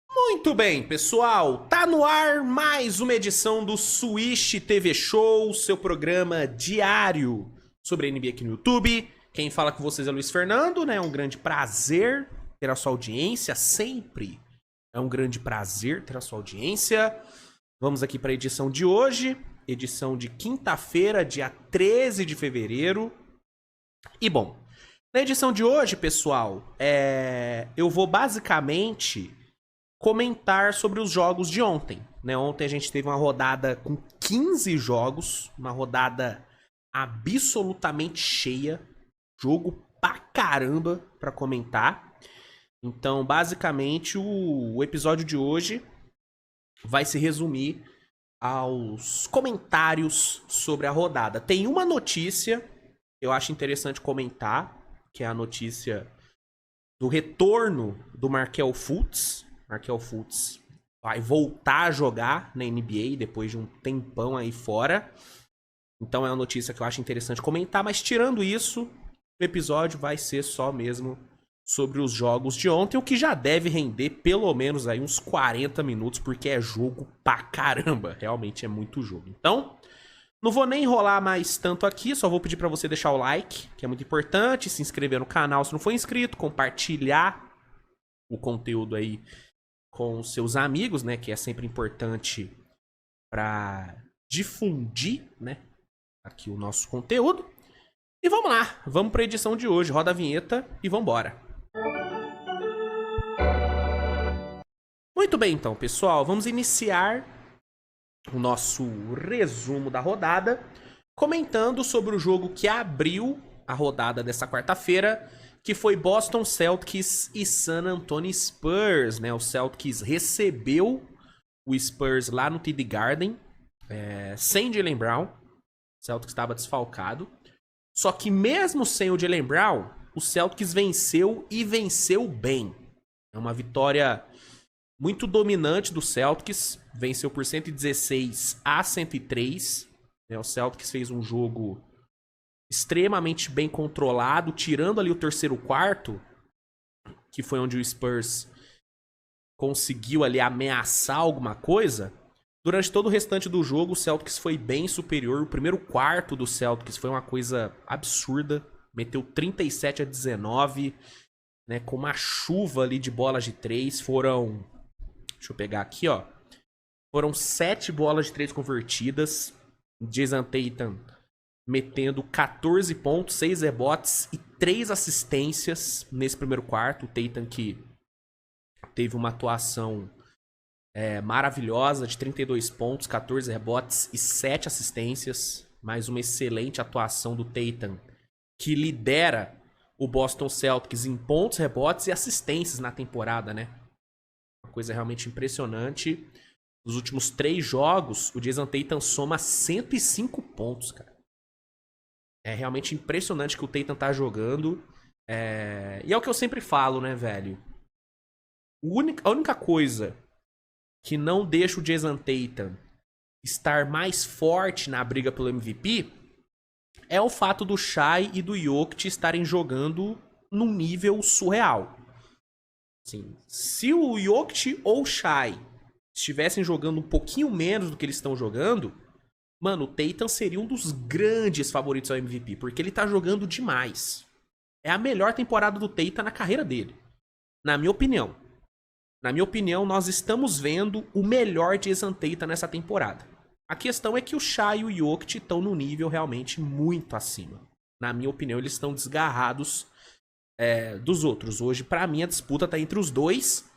Muito bem, pessoal, tá no ar mais uma edição do Swish TV Show, seu programa diário sobre a NBA aqui no YouTube. Quem fala com vocês é Luiz Fernando, né? É um grande prazer ter a sua audiência, sempre é um grande prazer ter a sua audiência. Vamos aqui para a edição de hoje, edição de quinta-feira, dia 13 de fevereiro. E bom, na edição de hoje, pessoal, eu vou basicamente comentar sobre os jogos de ontem. Né? Ontem a gente teve uma rodada com 15 jogos, uma rodada absolutamente cheia, jogo pra caramba pra comentar. Então, basicamente, o episódio de hoje vai se resumir aos comentários sobre a rodada. Tem uma notícia que eu acho interessante comentar, que é a notícia do retorno do Markelle Fultz. Markelle Fultz vai voltar a jogar na NBA depois de um tempão aí fora. Então é uma notícia que eu acho interessante comentar, mas tirando isso, o episódio vai ser só mesmo sobre os jogos de ontem, o que já deve render pelo menos aí uns 40 minutos, porque é jogo pra caramba, realmente é muito jogo. Então, não vou nem enrolar mais tanto aqui, só vou pedir pra você deixar o like, que é muito importante, se inscrever no canal se não for inscrito, compartilhar o conteúdo aí com seus amigos, né, que é sempre importante para difundir, né, aqui o nosso conteúdo. E vamos lá, vamos para a edição de hoje, roda a vinheta e vamos embora. Muito bem, então, pessoal, vamos iniciar o nosso resumo da rodada, comentando sobre o jogo que abriu a rodada dessa quarta-feira, que foi Boston Celtics e San Antonio Spurs, né? O Celtics recebeu o Spurs lá no TD Garden, sem Jaylen Brown. O Celtics estava desfalcado. Só que mesmo sem o Jaylen Brown, o Celtics venceu e venceu bem. É uma vitória muito dominante do Celtics, venceu por 116-103. O Celtics fez um jogo extremamente bem controlado, tirando ali o terceiro quarto, que foi onde o Spurs conseguiu ali ameaçar alguma coisa. Durante todo o restante do jogo, o Celtics foi bem superior. O primeiro quarto do Celtics foi uma coisa absurda. Meteu 37-19, né, com uma chuva ali de bolas de três. Deixa eu pegar aqui, ó. Foram 7 bolas de 3 convertidas. Jason Tatum metendo 14 pontos, 6 rebotes e 3 assistências nesse primeiro quarto. O Tatum que teve uma atuação maravilhosa de 32 pontos, 14 rebotes e 7 assistências. Mais uma excelente atuação do Tatum, que lidera o Boston Celtics em pontos, rebotes e assistências na temporada, né? Uma coisa realmente impressionante. Nos últimos 3 jogos, o Jason Tatum soma 105 pontos, cara. É realmente impressionante que o Tatum tá jogando. E é o que eu sempre falo, né, velho? A única coisa que não deixa o Jason Tatum estar mais forte na briga pelo MVP é o fato do Shai e do Jokic estarem jogando num nível surreal. Assim, se o Jokic ou o Shai estivessem jogando um pouquinho menos do que eles estão jogando, mano, o Tatum seria um dos grandes favoritos ao MVP, porque ele tá jogando demais. É a melhor temporada do Tatum na carreira dele, na minha opinião. Na minha opinião, nós estamos vendo o melhor de Jason Tatum nessa temporada. A questão é que o Shai e o Jokic estão num nível realmente muito acima. Na minha opinião, eles estão desgarrados dos outros. Hoje, pra mim, a disputa tá entre os dois.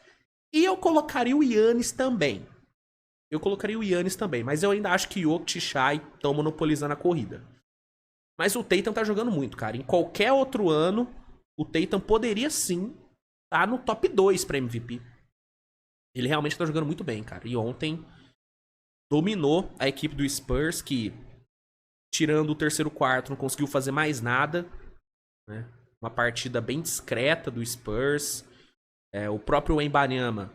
E eu colocaria o Giannis também. Mas eu ainda acho que Jokic e Shai estão monopolizando a corrida. Mas o Tatum tá jogando muito, cara. Em qualquer outro ano, o Tatum poderia sim estar no top 2 pra MVP. Ele realmente tá jogando muito bem, cara. E ontem dominou a equipe do Spurs, que, tirando o terceiro quarto, não conseguiu fazer mais nada, né? Uma partida bem discreta do Spurs. O próprio Wembanyama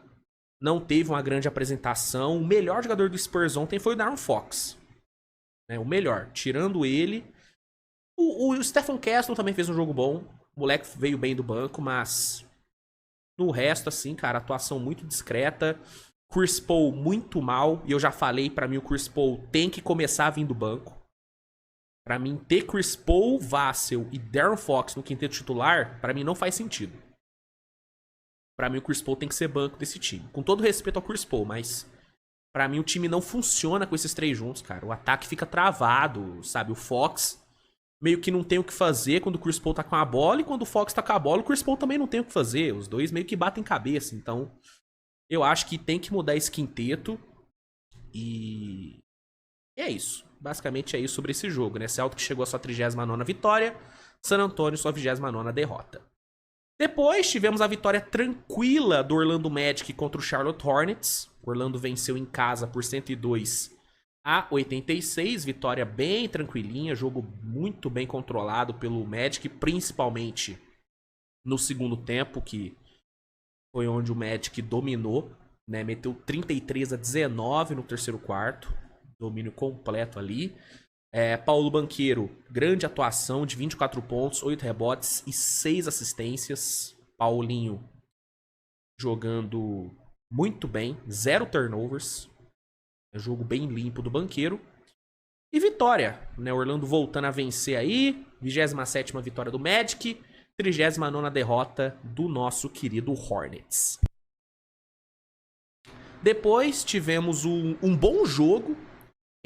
não teve uma grande apresentação. O melhor jogador do Spurs ontem foi o Darren Fox. O melhor. Tirando ele. O Stephen Castle também fez um jogo bom. O moleque veio bem do banco, mas No resto, assim, cara, atuação muito discreta. Chris Paul muito mal. E eu já falei, pra mim o Chris Paul tem que começar a vir do banco. Pra mim, ter Chris Paul, Vassell e De'Aaron Fox no quinteto titular, pra mim não faz sentido. Pra mim o Chris Paul tem que ser banco desse time. Com todo respeito ao Chris Paul, mas pra mim o time não funciona com esses três juntos, cara. O ataque fica travado, sabe? O Fox meio que não tem o que fazer quando o Chris Paul tá com a bola, e quando o Fox tá com a bola, o Chris Paul também não tem o que fazer. Os dois meio que batem cabeça. Então, eu acho que tem que mudar esse quinteto. E é isso. Basicamente é isso sobre esse jogo, né? Celtic chegou à sua 39ª vitória, San Antonio sua 29ª derrota. Depois tivemos a vitória tranquila do Orlando Magic contra o Charlotte Hornets. O Orlando venceu em casa por 102-86, vitória bem tranquilinha, jogo muito bem controlado pelo Magic, principalmente no segundo tempo, que foi onde o Magic dominou, né? Meteu 33-19 no terceiro quarto, domínio completo ali. Paulo Banchero, grande atuação de 24 pontos, 8 rebotes e 6 assistências. Paulinho jogando muito bem, 0 turnovers. Jogo bem limpo do Banchero. E vitória, né? Orlando voltando a vencer aí. 27ª vitória do Magic. 39ª derrota do nosso querido Hornets. Depois tivemos um bom jogo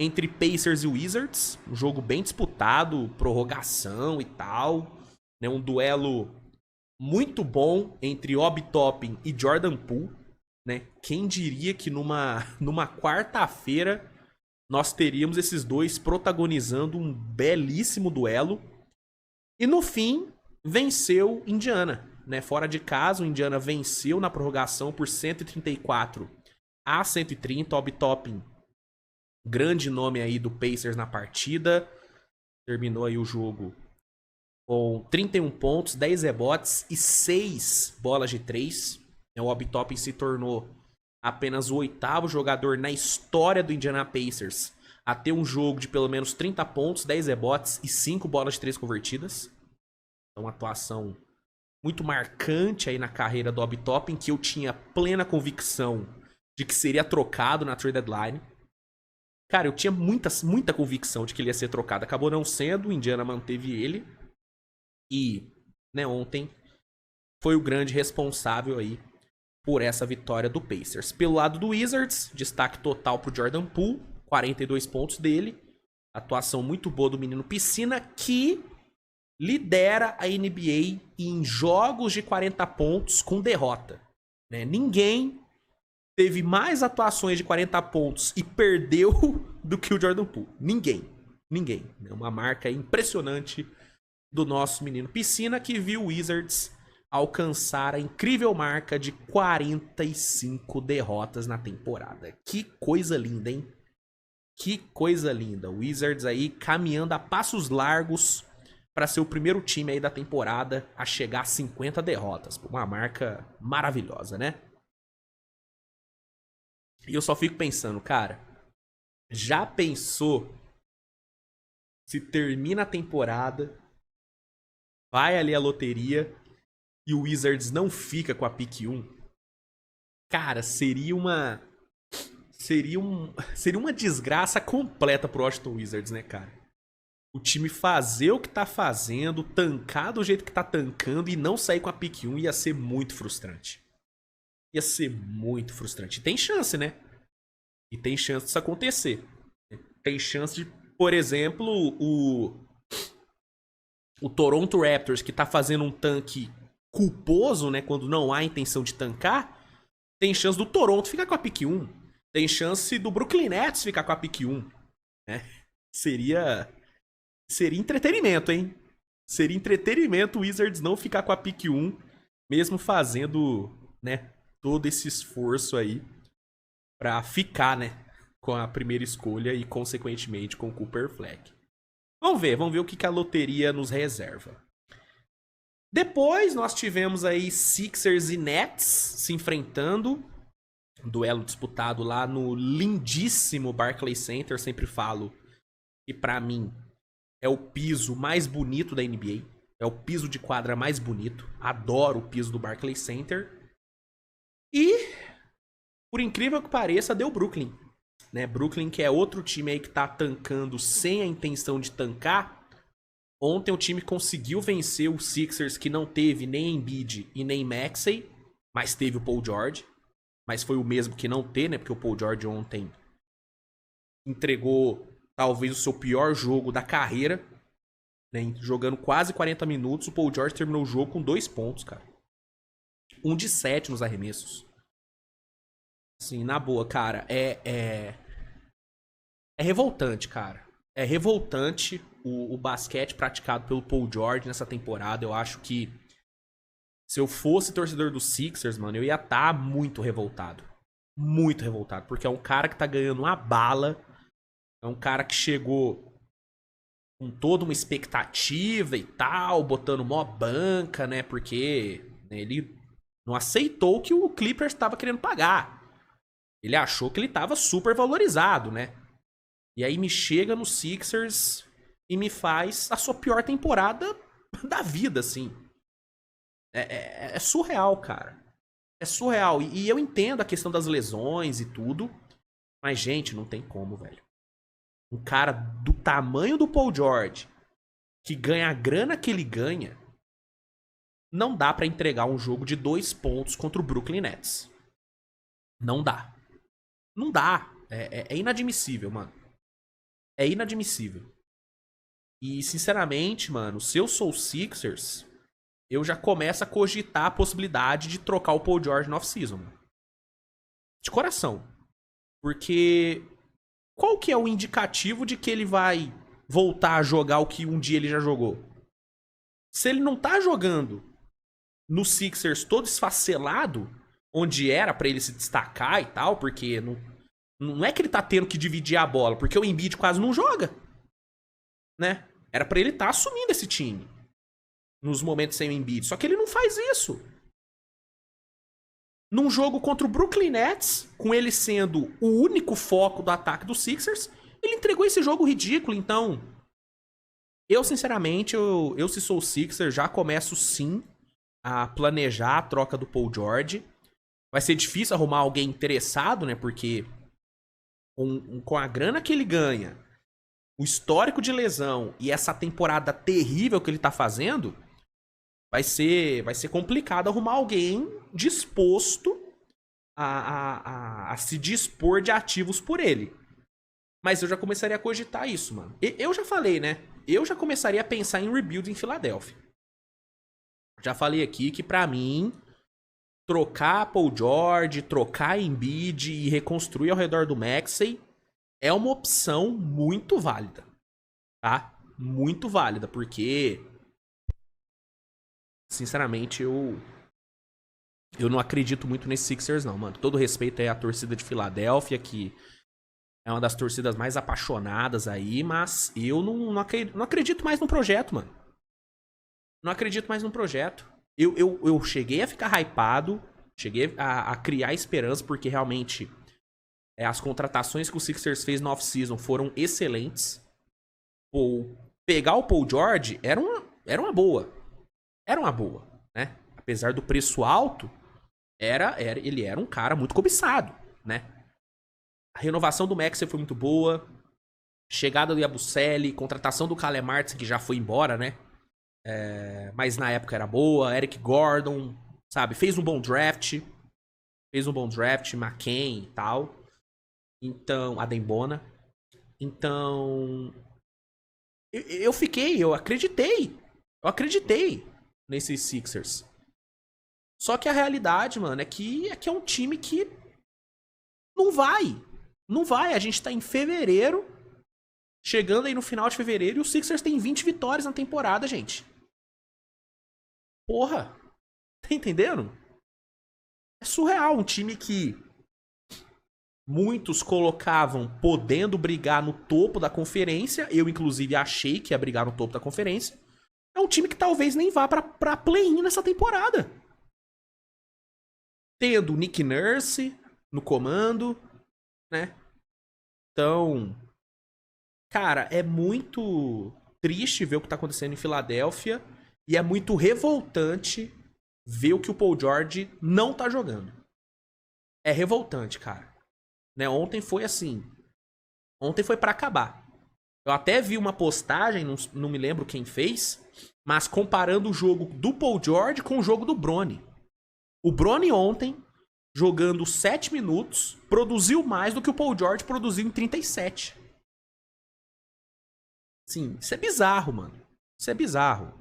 entre Pacers e Wizards. Um jogo bem disputado, prorrogação e tal. Né? Um duelo muito bom entre Obi Toppin e Jordan Poole. Né? Quem diria que numa quarta-feira nós teríamos esses dois protagonizando um belíssimo duelo. E no fim, venceu Indiana. Né? Fora de casa, o Indiana venceu na prorrogação por 134-130. Obi Toppin, grande nome aí do Pacers na partida. Terminou aí o jogo com 31 pontos, 10 rebotes e 6 bolas de 3. O Obi Toppin se tornou apenas o 8º jogador na história do Indiana Pacers a ter um jogo de pelo menos 30 pontos, 10 rebotes e 5 bolas de 3 convertidas. Então, uma atuação muito marcante aí na carreira do Obi Toppin, que eu tinha plena convicção de que seria trocado na trade deadline. Cara, eu tinha muita convicção de que ele ia ser trocado. Acabou não sendo, o Indiana manteve ele. E, né, ontem foi o grande responsável aí por essa vitória do Pacers. Pelo lado do Wizards, destaque total pro Jordan Poole, 42 pontos dele. Atuação muito boa do menino Piscina, que lidera a NBA em jogos de 40 pontos com derrota. Né? Ninguém teve mais atuações de 40 pontos e perdeu do que o Jordan Poole. Ninguém. É uma marca impressionante do nosso menino Piscina, que viu o Wizards alcançar a incrível marca de 45 derrotas na temporada. Que coisa linda, hein? Que coisa linda. O Wizards aí caminhando a passos largos para ser o primeiro time aí da temporada a chegar a 50 derrotas. Uma marca maravilhosa, né? E eu só fico pensando, cara, já pensou se termina a temporada, vai ali a loteria e o Wizards não fica com a pick 1? Cara, seria uma desgraça completa pro Washington Wizards, né, cara? O time fazer o que tá fazendo, tancar do jeito que tá tancando e não sair com a pick 1 ia ser muito frustrante. Ia ser muito frustrante. E tem chance, né? E tem chance disso acontecer. Tem chance de, por exemplo, o Toronto Raptors, que tá fazendo um tanque culposo, né? Quando não há intenção de tancar. Tem chance do Toronto ficar com a pick 1. Tem chance do Brooklyn Nets ficar com a pick 1. Né? Seria entretenimento, hein? Seria entretenimento o Wizards não ficar com a pick 1, mesmo fazendo, né, todo esse esforço aí pra ficar, né, com a primeira escolha e, consequentemente, com o Cooper Flag. Vamos ver o que a loteria nos reserva. Depois nós tivemos aí Sixers e Nets se enfrentando. Um duelo disputado lá no lindíssimo Barclays Center. Sempre falo que pra mim é o piso mais bonito da NBA. É o piso de quadra mais bonito. Adoro o piso do Barclays Center. E, por incrível que pareça, deu Brooklyn. Né? Brooklyn, que é outro time aí que tá tancando sem a intenção de tancar. Ontem o time conseguiu vencer o Sixers, que não teve nem Embiid e nem Maxey, mas teve o Paul George. Mas foi o mesmo que não ter, né? Porque o Paul George ontem entregou talvez o seu pior jogo da carreira. Né? Jogando quase 40 minutos, o Paul George terminou o jogo com 2 pontos, cara. 1 de 7 nos arremessos. Assim, na boa, cara, é revoltante, cara. É revoltante o basquete praticado pelo Paul George nessa temporada. Eu acho que se eu fosse torcedor dos Sixers, mano, eu ia estar muito revoltado. Muito revoltado. Porque é um cara que tá ganhando uma bala. É um cara que chegou com toda uma expectativa e tal, botando mó banca, né? Porque né, ele não aceitou o que o Clippers estava querendo pagar. Ele achou que ele estava super valorizado, né? E aí me chega no Sixers e me faz a sua pior temporada da vida, assim. É surreal, cara. É surreal. E eu entendo a questão das lesões e tudo. Mas, gente, não tem como, velho. Um cara do tamanho do Paul George, que ganha a grana que ele ganha, não dá pra entregar um jogo de 2 pontos contra o Brooklyn Nets. Não dá. Não dá. É inadmissível, mano. É inadmissível. E, sinceramente, mano, se eu sou o Sixers, eu já começo a cogitar a possibilidade de trocar o Paul George no off-season. De coração. Porque qual que é o indicativo de que ele vai voltar a jogar o que um dia ele já jogou? Se ele não tá jogando no Sixers todo esfacelado, onde era pra ele se destacar e tal, porque não é que ele tá tendo que dividir a bola, porque o Embiid quase não joga, né? Era pra ele estar assumindo esse time nos momentos sem o Embiid, só que ele não faz isso. Num jogo contra o Brooklyn Nets, com ele sendo o único foco do ataque dos Sixers, ele entregou esse jogo ridículo, então eu sinceramente, se sou o Sixers, já começo sim a planejar a troca do Paul George. Vai ser difícil arrumar alguém interessado, né? Porque com a grana que ele ganha, o histórico de lesão e essa temporada terrível que ele tá fazendo, vai ser complicado arrumar alguém disposto a se dispor de ativos por ele. Mas eu já começaria a cogitar isso, mano. Eu já falei, né? Eu já começaria a pensar em rebuild em Filadélfia. Já falei aqui que pra mim trocar Paul George, trocar Embiid e reconstruir ao redor do Maxey é uma opção muito válida, tá? Muito válida, porque sinceramente eu não acredito muito nesse Sixers não, mano. Todo respeito aí à torcida de Filadélfia, que é uma das torcidas mais apaixonadas aí, mas eu não acredito mais no projeto, mano. Não acredito mais no projeto. Eu cheguei a ficar hypado, cheguei a criar esperança, porque realmente as contratações que o Sixers fez no off-season foram excelentes. Pegar o Paul George era uma boa. Era uma boa, né? Apesar do preço alto, ele era um cara muito cobiçado, né? A renovação do Maxey foi muito boa. Chegada do Yabusele, contratação do Caleb Martin, que já foi embora, né? Mas na época era boa. Eric Gordon, sabe? Fez um bom draft. McCain e tal. Então, Adembona. Então, eu acreditei. Eu acreditei nesses Sixers. Só que a realidade, mano, é que é um time que não vai. Não vai. A gente tá em fevereiro. Chegando aí no final de fevereiro. E o Sixers tem 20 vitórias na temporada, gente. Porra. Tá entendendo? É surreal. Um time que muitos colocavam podendo brigar no topo da conferência. Eu, inclusive, achei que ia brigar no topo da conferência. É um time que talvez nem vá pra play-in nessa temporada. Tendo Nick Nurse no comando, né? Então, cara, é muito triste ver o que tá acontecendo em Filadélfia e é muito revoltante ver o que o Paul George não tá jogando. é revoltante, cara. Né? Ontem foi assim. Ontem foi pra acabar. Eu até vi uma postagem, não me lembro quem fez, mas comparando o jogo do Paul George com o jogo do Bronny. O Bronny ontem, jogando 7 minutos, produziu mais do que o Paul George produziu em 37. Sim, isso é bizarro, mano. Isso é bizarro.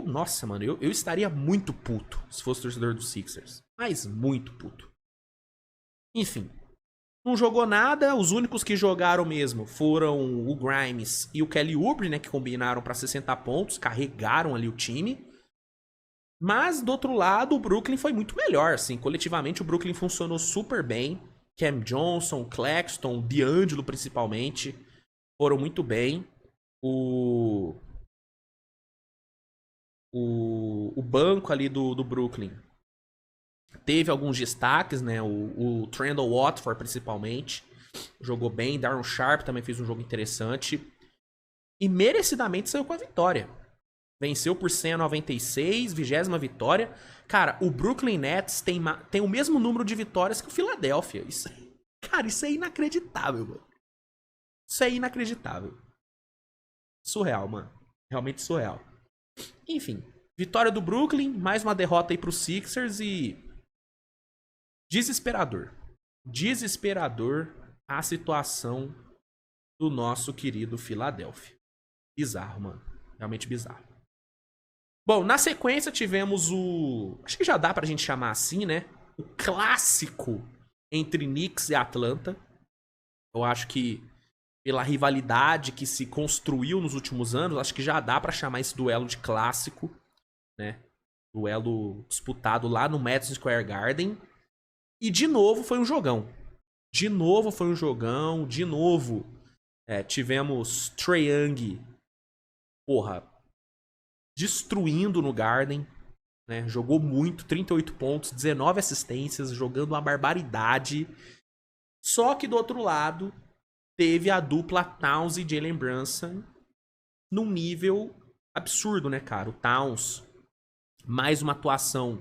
Nossa, mano, eu estaria muito puto se fosse torcedor dos Sixers. Mas muito puto. Enfim, não jogou nada. Os únicos que jogaram mesmo foram o Grimes e o Kelly Oubre, né? Que combinaram pra 60 pontos, carregaram ali o time. Mas, do outro lado, o Brooklyn foi muito melhor, assim. Coletivamente, o Brooklyn funcionou super bem. Cam Johnson, Claxton, D'Angelo, principalmente, foram muito bem. O banco ali do Brooklyn teve alguns destaques, né? O Trendle Watford, principalmente, jogou bem. Darren Sharp também fez um jogo interessante. E merecidamente saiu com a vitória. Venceu por 196, 20ª vitória. Cara, o Brooklyn Nets tem o mesmo número de vitórias que o Philadelphia. Cara, isso é inacreditável, mano. Isso é inacreditável. Surreal, mano. Realmente surreal. Enfim, vitória do Brooklyn, mais uma derrota aí pro Sixers e... Desesperador. Desesperador a situação do nosso querido Philadelphia. Bizarro, mano. Realmente bizarro. Bom, na sequência tivemos acho que já dá pra gente chamar assim, né? O clássico entre Knicks e Atlanta. Eu acho que pela rivalidade que se construiu nos últimos anos, acho que já dá pra chamar esse duelo de clássico, né? Duelo disputado lá no Madison Square Garden. E de novo foi um jogão. De novo foi um jogão. De novo tivemos Trae Young, porra, destruindo no Garden, né? Jogou muito, 38 pontos, 19 assistências, jogando uma barbaridade. Só que do outro lado, teve a dupla Towns e Jalen Brunson num nível absurdo, né, cara? O Towns, mais uma atuação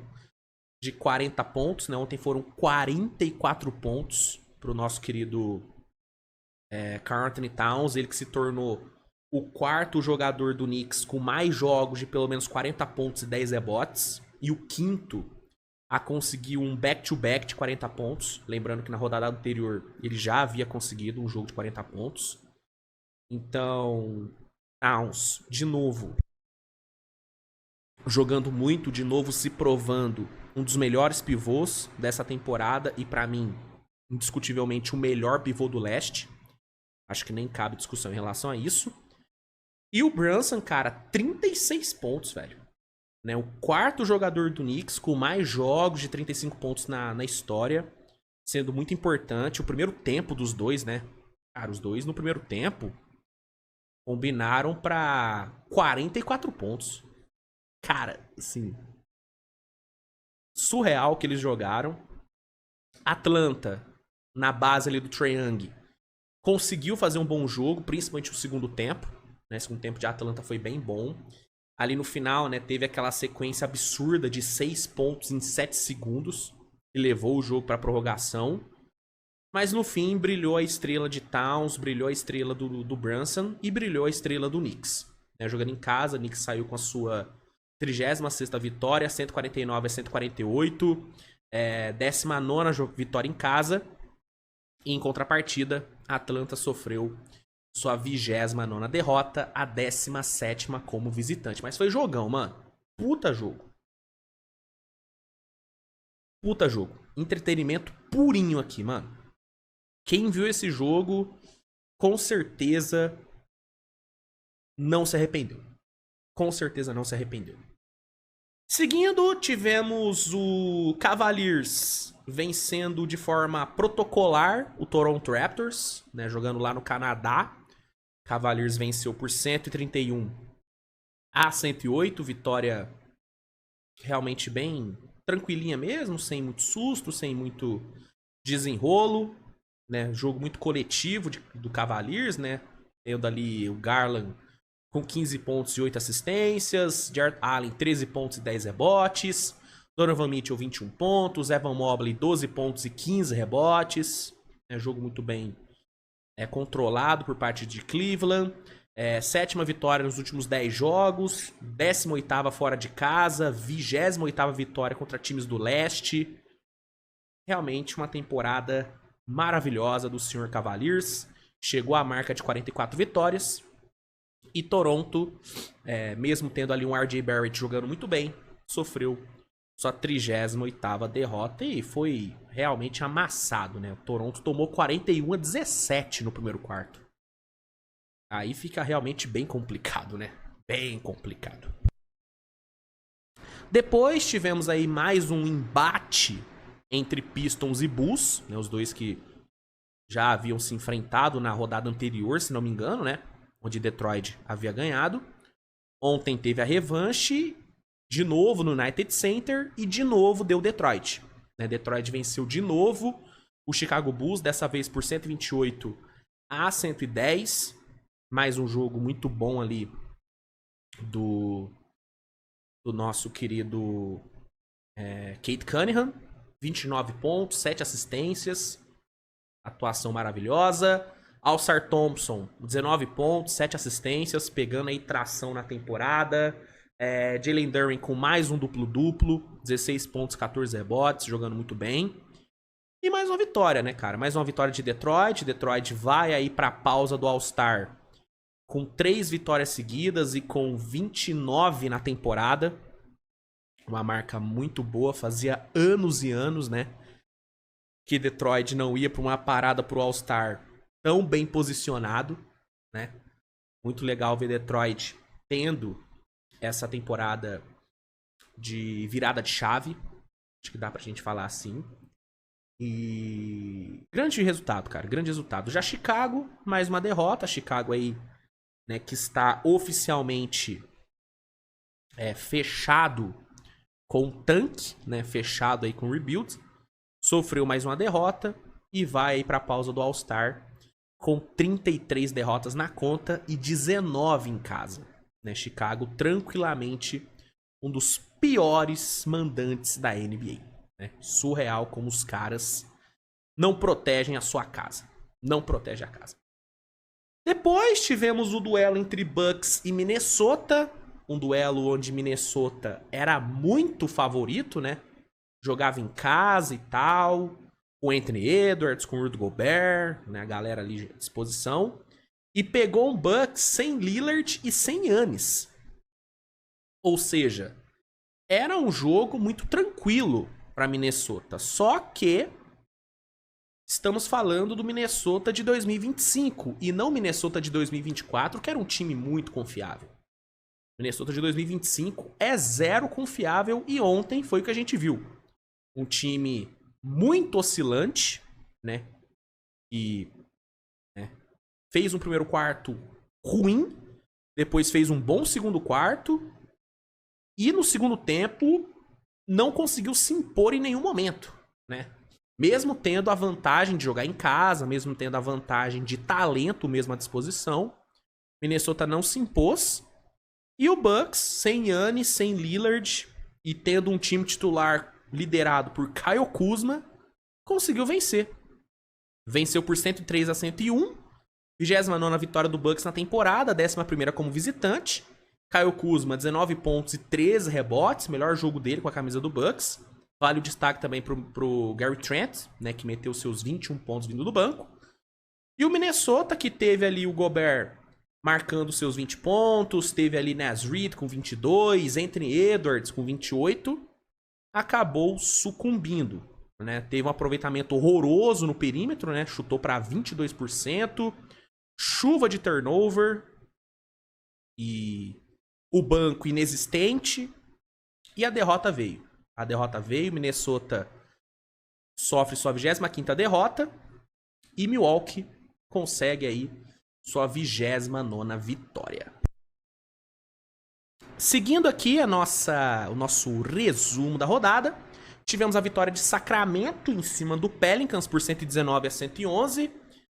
de 40 pontos, né? Ontem foram 44 pontos pro nosso querido Karl Anthony Towns, ele que se tornou o quarto jogador do Knicks com mais jogos de pelo menos 40 pontos e 10 rebotes. E o quinto a conseguir um back-to-back de 40 pontos. Lembrando que na rodada anterior ele já havia conseguido um jogo de 40 pontos. Então, Towns, de novo, jogando muito, de novo se provando um dos melhores pivôs dessa temporada. E pra mim, indiscutivelmente, o melhor pivô do leste. Acho que nem cabe discussão em relação a isso. E o Brunson, cara, 36 pontos, velho. Né, o quarto jogador do Knicks com mais jogos de 35 pontos na história. Sendo muito importante. O primeiro tempo dos dois, né? Cara, os dois no primeiro tempo combinaram pra 44 pontos. Cara, assim... surreal que eles jogaram. Atlanta, na base ali do Trae Young, conseguiu fazer um bom jogo, principalmente no segundo tempo. Né? O segundo tempo de Atlanta foi bem bom. Ali no final, né, teve aquela sequência absurda de 6 pontos em 7 segundos, que levou o jogo para prorrogação. Mas no fim, brilhou a estrela de Towns, brilhou a estrela do Brunson e brilhou a estrela do Knicks. Né? Jogando em casa, o Knicks saiu com a sua 36ª vitória, 149-148. 19ª vitória em casa. E em contrapartida, a Atlanta sofreu sua 29ª derrota, a 17ª como visitante. Mas foi jogão, mano. Puta jogo. Puta jogo. Entretenimento purinho aqui, mano. Quem viu esse jogo, com certeza não se arrependeu. Com certeza não se arrependeu. Seguindo, tivemos o Cavaliers vencendo de forma protocolar o Toronto Raptors, né, jogando lá no Canadá. Cavaliers venceu por 131-108, vitória realmente bem tranquilinha mesmo, sem muito susto, sem muito desenrolo, né? Jogo muito coletivo do Cavaliers, né? Tendo ali o Garland com 15 pontos e 8 assistências, Jarrett Allen 13 pontos e 10 rebotes. Donovan Mitchell, 21 pontos. Evan Mobley, 12 pontos e 15 rebotes. É um jogo muito bem controlado por parte de Cleveland. 7ª vitória nos últimos 10 jogos. 18ª fora de casa. 28ª vitória contra times do leste. Realmente uma temporada maravilhosa do Sr. Cavaliers. Chegou à marca de 44 vitórias. E Toronto, mesmo tendo ali um RJ Barrett jogando muito bem, sofreu sua 38ª derrota e foi realmente amassado, né? O Toronto tomou 41-17 no primeiro quarto. Aí fica realmente bem complicado, né? Bem complicado. Depois tivemos aí mais um embate entre Pistons e Bulls, né? Os dois que já haviam se enfrentado na rodada anterior, se não me engano, né? Onde Detroit havia ganhado. Ontem teve a revanche, de novo no United Center, e de novo deu Detroit. Detroit venceu de novo o Chicago Bulls, dessa vez por 128-110. Mais um jogo muito bom ali do nosso querido Cade Cunningham. 29 pontos, 7 assistências. Atuação maravilhosa. Alsar Thompson, 19 pontos, 7 assistências, pegando aí tração na temporada. Jalen Duren com mais um duplo-duplo, 16 pontos, 14 rebotes, jogando muito bem. E mais uma vitória, né, cara? Mais uma vitória de Detroit. Detroit vai aí pra pausa do All-Star com 3 vitórias seguidas e com 29 na temporada. Uma marca muito boa, fazia anos e anos, né, que Detroit não ia pra uma parada pro All-Star tão bem posicionado, né? Muito legal ver Detroit tendo essa temporada de virada de chave. Acho que dá pra gente falar assim. E grande resultado, cara. Grande resultado. Já Chicago, mais uma derrota. Chicago aí, né, que está oficialmente fechado com o tanque, né? Fechado aí com o rebuild. Sofreu mais uma derrota e vai aí pra pausa do All-Star com 33 derrotas na conta e 19 em casa. Né? Chicago, tranquilamente, um dos piores mandantes da NBA. Né? Surreal como os caras não protegem a sua casa. Não protege a casa. Depois tivemos o duelo entre Bucks e Minnesota. Um duelo onde Minnesota era muito favorito, né? Jogava em casa e tal. Com Anthony Edwards, com Rudy Gobert, né, a galera ali à disposição. E pegou um Bucks sem Lillard e sem Giannis. Ou seja, era um jogo muito tranquilo para Minnesota. Só que estamos falando do Minnesota de 2025 e não Minnesota de 2024, que era um time muito confiável. Minnesota de 2025 é zero confiável e ontem foi o que a gente viu. Um time muito oscilante, né? E fez um primeiro quarto ruim, depois fez um bom segundo quarto e no segundo tempo não conseguiu se impor em nenhum momento, né? Mesmo tendo a vantagem de jogar em casa, mesmo tendo a vantagem de talento mesmo à disposição, Minnesota não se impôs. E o Bucks, sem Giannis, sem Lillard e tendo um time titular liderado por Kyle Kuzma, conseguiu vencer. Venceu por 103-101. 29ª vitória do Bucks na temporada, 11ª como visitante. Kyle Kuzma, 19 pontos e 13 rebotes, melhor jogo dele com a camisa do Bucks. Vale o destaque também pro Gary Trent, né, que meteu seus 21 pontos vindo do banco. E o Minnesota, que teve ali o Gobert marcando seus 20 pontos, teve ali Naz Reid com 22, Anthony Edwards com 28, acabou sucumbindo, né? Teve um aproveitamento horroroso no perímetro, né? Chutou para 22%, chuva de turnover e o banco inexistente, e a derrota veio. A derrota veio, Minnesota sofre sua 25ª derrota e Milwaukee consegue aí sua 29ª vitória. Seguindo aqui o nosso resumo da rodada, tivemos a vitória de Sacramento em cima do Pelicans por 119-111.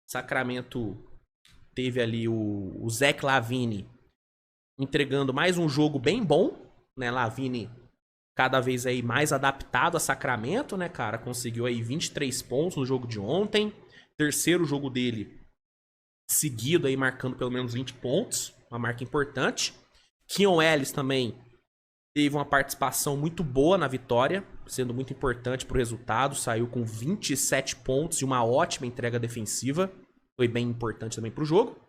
Sacramento teve ali o Zach LaVine entregando mais um jogo bem bom, né? LaVine cada vez aí mais adaptado a Sacramento, né, cara? Conseguiu aí 23 pontos no jogo de ontem. Terceiro jogo dele seguido aí, marcando pelo menos 20 pontos. Uma marca importante. Keon Ellis também teve uma participação muito boa na vitória, sendo muito importante pro resultado. Saiu com 27 pontos e uma ótima entrega defensiva. Foi bem importante também pro jogo.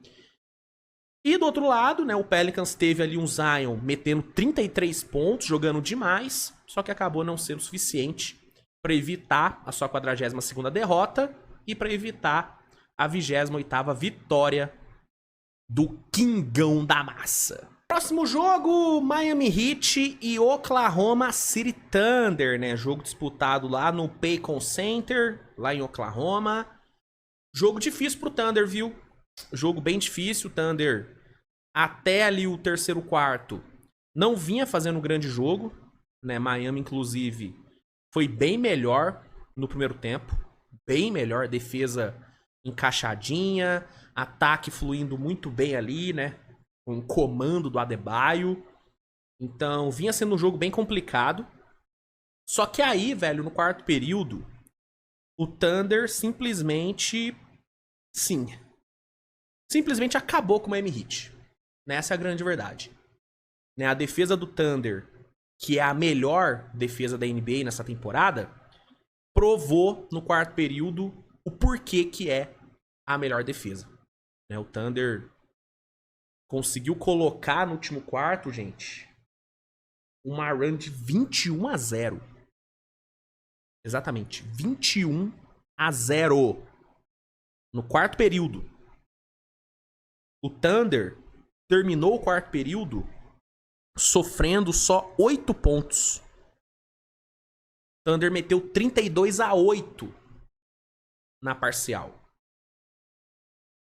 E do outro lado, né, o Pelicans teve ali um Zion metendo 33 pontos, jogando demais, só que acabou não sendo suficiente para evitar a sua 42ª derrota e para evitar a 28ª vitória do Kingão da Massa. Próximo jogo, Miami Heat e Oklahoma City Thunder, né? Jogo disputado lá no Paycon Center, lá em Oklahoma. Jogo difícil pro Thunder, viu? Jogo bem difícil. O Thunder, até ali o terceiro quarto, não vinha fazendo um grande jogo, né? Miami, inclusive, foi bem melhor no primeiro tempo. Bem melhor, defesa encaixadinha, ataque fluindo muito bem ali, né? Com o comando do Adebayo. Então, vinha sendo um jogo bem complicado. Só que aí, velho, no quarto período, o Thunder simplesmente... Sim. Simplesmente acabou com o Miami Heat. Essa é a grande verdade. Né? A defesa do Thunder, que é a melhor defesa da NBA nessa temporada, provou no quarto período o porquê que é a melhor defesa. Né? O Thunder conseguiu colocar no último quarto, gente, uma run de 21-0. Exatamente, 21-0 no quarto período. O Thunder terminou o quarto período sofrendo só 8 pontos. O Thunder meteu 32-8 na parcial.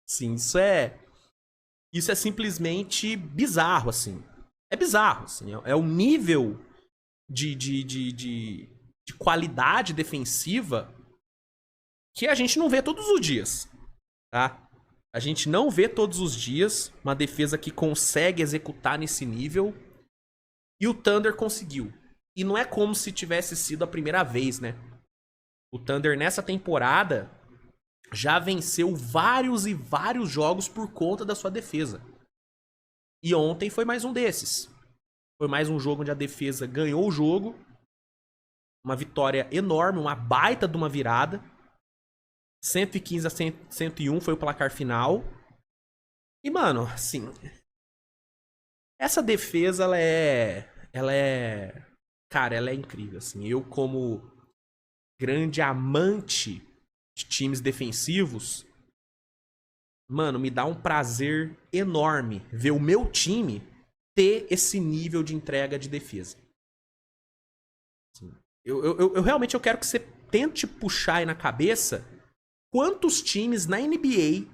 Sim, isso é simplesmente bizarro, assim. É bizarro, assim. É um nível de qualidade defensiva que a gente não vê todos os dias, tá? A gente não vê todos os dias uma defesa que consegue executar nesse nível. E o Thunder conseguiu. E não é como se tivesse sido a primeira vez, né? O Thunder nessa temporada já venceu vários e vários jogos por conta da sua defesa. E ontem foi mais um desses. Foi mais um jogo onde a defesa ganhou o jogo. Uma vitória enorme, uma baita de uma virada. 115-101 foi o placar final. E, mano, assim... Essa defesa, ela é... Cara, ela é incrível, assim. Eu, como grande amante de times defensivos, mano, me dá um prazer enorme ver o meu time ter esse nível de entrega de defesa. Assim, eu realmente eu quero que você tente puxar aí na cabeça quantos times na NBA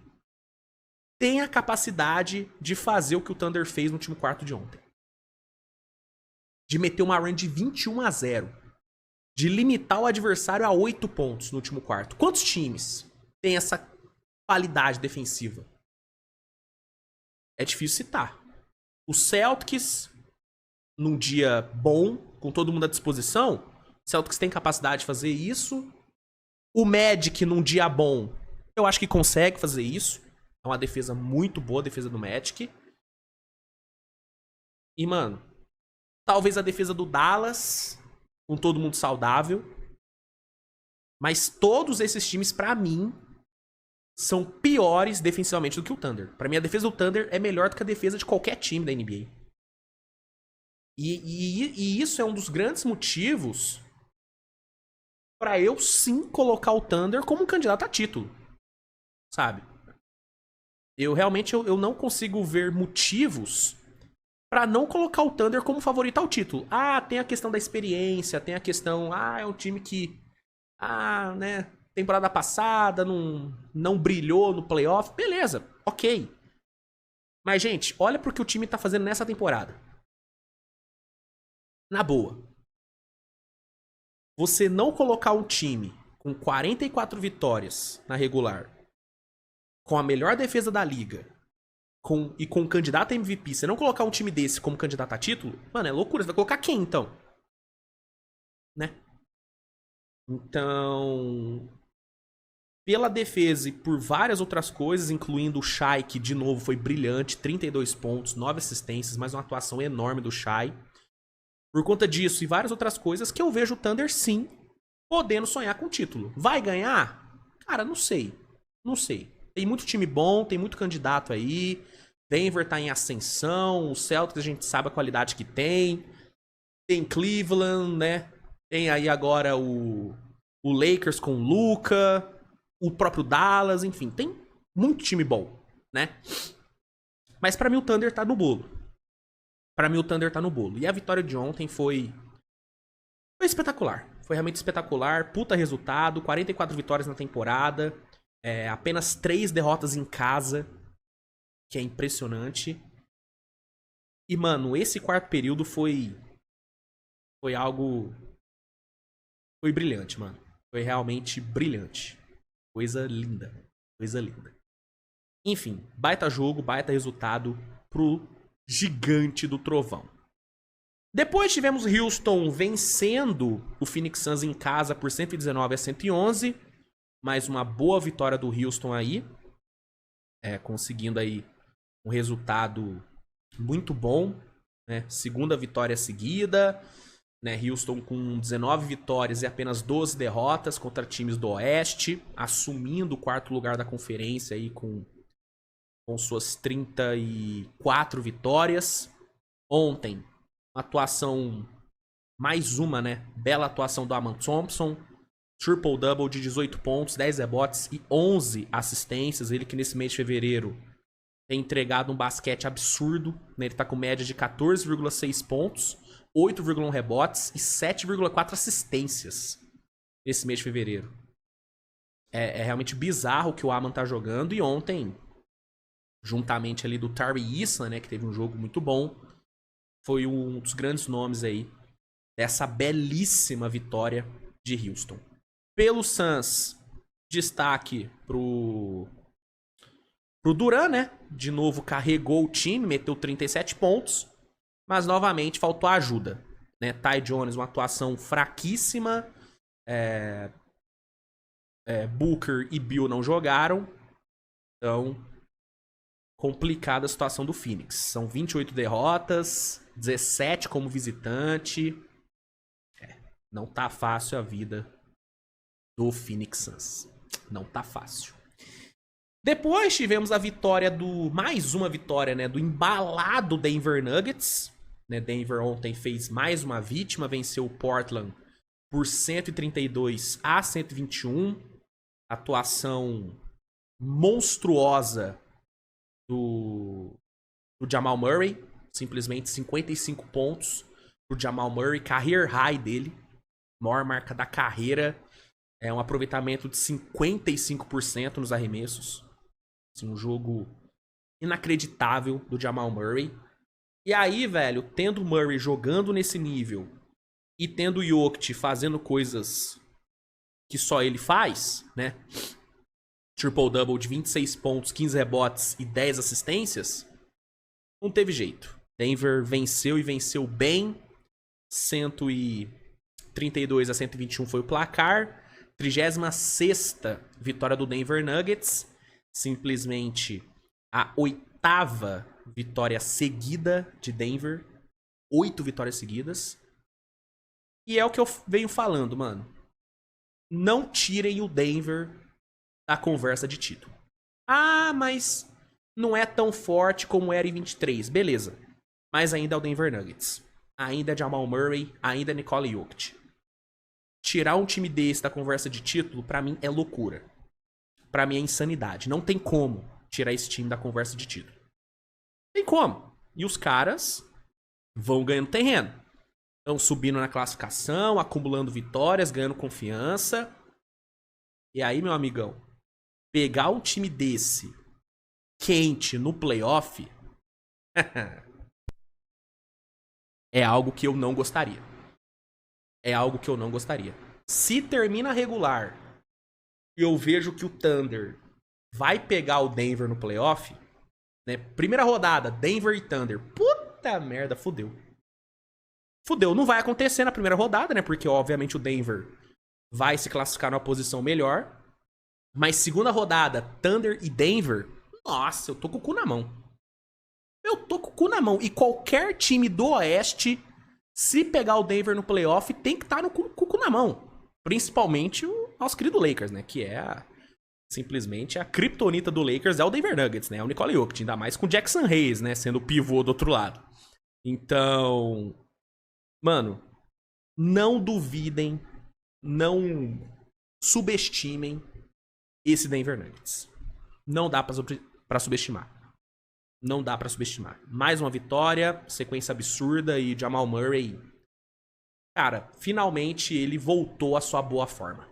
têm a capacidade de fazer o que o Thunder fez no último quarto de ontem. De meter uma run de 21-0. De limitar o adversário a 8 pontos no último quarto. Quantos times têm essa qualidade defensiva? É difícil citar. O Celtics, num dia bom, com todo mundo à disposição, o Celtics tem capacidade de fazer isso. O Magic, num dia bom, eu acho que consegue fazer isso. É uma defesa muito boa, a defesa do Magic. E, mano, talvez a defesa do Dallas, com todo mundo saudável. Mas todos esses times, pra mim, são piores defensivamente do que o Thunder. Pra mim, a defesa do Thunder é melhor do que a defesa de qualquer time da NBA. E isso é um dos grandes motivos pra eu sim colocar o Thunder como um candidato a título. Sabe? Eu realmente eu não consigo ver motivos pra não colocar o Thunder como favorito ao título. Ah, tem a questão da experiência, tem a questão... Ah, é um time que... Ah, né... Temporada passada não brilhou no playoff. Beleza, ok. Mas, gente, olha pro que o time tá fazendo nessa temporada. Na boa. Você não colocar um time com 44 vitórias na regular, com a melhor defesa da liga, e com um candidato a MVP, você não colocar um time desse como candidato a título, mano, é loucura. Você vai colocar quem, então? né? Então, pela defesa e por várias outras coisas, incluindo o Shai, que de novo foi brilhante, 32 pontos, 9 assistências, mais uma atuação enorme do Shai. Por conta disso e várias outras coisas, que eu vejo o Thunder sim podendo sonhar com o título. Vai ganhar? Cara, não sei. Não sei. Tem muito time bom, tem muito candidato aí. Denver tá em ascensão, o Celtics a gente sabe a qualidade que tem. Tem Cleveland, né? Tem aí agora o Lakers com o Luka, o próprio Dallas, enfim, tem muito time bom, né? Mas pra mim o Thunder tá no bolo. Pra mim o Thunder tá no bolo. E a vitória de ontem foi espetacular. Foi realmente espetacular. Puta resultado, 44 vitórias na temporada, apenas 3 derrotas em casa, que é impressionante. E, mano, esse quarto período foi algo... Foi brilhante, mano. Foi realmente brilhante. Coisa linda. Coisa linda. Enfim, baita jogo, baita resultado pro gigante do trovão. Depois tivemos Houston vencendo o Phoenix Suns em casa por 119-111. Mais uma boa vitória do Houston aí. Conseguindo aí um resultado muito bom. Né? Segunda vitória seguida. Né? Houston com 19 vitórias e apenas 12 derrotas contra times do Oeste. Assumindo o quarto lugar da conferência aí com suas 34 vitórias. Ontem, uma atuação, mais uma, né? Bela atuação do Aman Thompson. Triple-double de 18 pontos, 10 rebotes e 11 assistências. Ele que nesse mês de fevereiro tem entregado um basquete absurdo. Né? Ele tá com média de 14,6 pontos, 8,1 rebotes e 7,4 assistências nesse mês de fevereiro. É realmente bizarro o que o Aman tá jogando. E ontem, juntamente ali do Tari Eason, né, que teve um jogo muito bom, foi um dos grandes nomes aí dessa belíssima vitória de Houston. Pelo Suns, destaque pro Duran, né? De novo carregou o time, meteu 37 pontos, mas novamente faltou ajuda. Né? Ty Jones, uma atuação fraquíssima. Booker e Bill não jogaram. Então, complicada a situação do Phoenix. São 28 derrotas, 17 como visitante. Não tá fácil a vida do Phoenix Suns. Não tá fácil. Depois tivemos a vitória mais uma vitória, né? Do embalado Denver Nuggets. Né, Denver ontem fez mais uma vítima, venceu o Portland por 132-121. Atuação monstruosa do Jamal Murray. Simplesmente 55 pontos pro Jamal Murray. Career high dele. Maior marca da carreira. Um aproveitamento de 55% nos arremessos. Assim, um jogo inacreditável do Jamal Murray. E aí, velho, tendo o Murray jogando nesse nível e tendo o Jokic fazendo coisas que só ele faz, né? Triple-double de 26 pontos, 15 rebotes e 10 assistências, não teve jeito. Denver venceu e venceu bem. 132-121 foi o placar. 36ª vitória do Denver Nuggets. Simplesmente a 8ª vitória seguida de Denver. 8 vitórias seguidas. E é o que eu venho falando, mano. Não tirem o Denver da conversa de título. Ah, mas não é tão forte como era em 23. Beleza. Mas ainda é o Denver Nuggets. Ainda é Jamal Murray. Ainda é Nikola Jokic. Tirar um time desse da conversa de título, pra mim, é loucura. Pra mim é insanidade. Não tem como tirar esse time da conversa de título. Tem como. E os caras vão ganhando terreno. Estão subindo na classificação, acumulando vitórias, ganhando confiança. E aí, meu amigão, pegar um time desse quente no playoff é algo que eu não gostaria. É algo que eu não gostaria. Se termina regular e eu vejo que o Thunder vai pegar o Denver no playoff, né? Primeira rodada, Denver e Thunder. Puta merda, fudeu. Fudeu, não vai acontecer na primeira rodada, né? Porque, obviamente, o Denver vai se classificar numa posição melhor. Mas segunda rodada, Thunder e Denver, nossa, eu tô com o cu na mão. Eu tô com o cu na mão. E qualquer time do Oeste, se pegar o Denver no playoff, tem que estar com o cu na mão. Principalmente o nosso querido Lakers, né? Que é simplesmente a criptonita do Lakers é o Denver Nuggets, né? É o Nikola Jokic, ainda mais com o Jackson Hayes, né? Sendo o pivô do outro lado. Então, mano, não duvidem, não subestimem esse Denver Nuggets. Não dá pra subestimar. Não dá pra subestimar. Mais uma vitória, sequência absurda e Jamal Murray, cara, finalmente ele voltou à sua boa forma.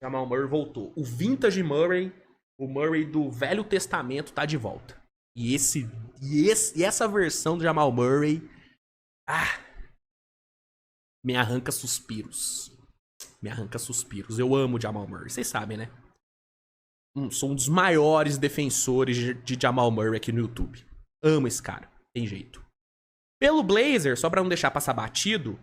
Jamal Murray voltou. O vintage Murray, o Murray do Velho Testamento tá de volta. E essa versão do Jamal Murray, me arranca suspiros. Me arranca suspiros. Eu amo o Jamal Murray, vocês sabem, né? Sou um dos maiores defensores de Jamal Murray aqui no YouTube. Amo esse cara, tem jeito. Pelo Blazers, só pra não deixar passar batido,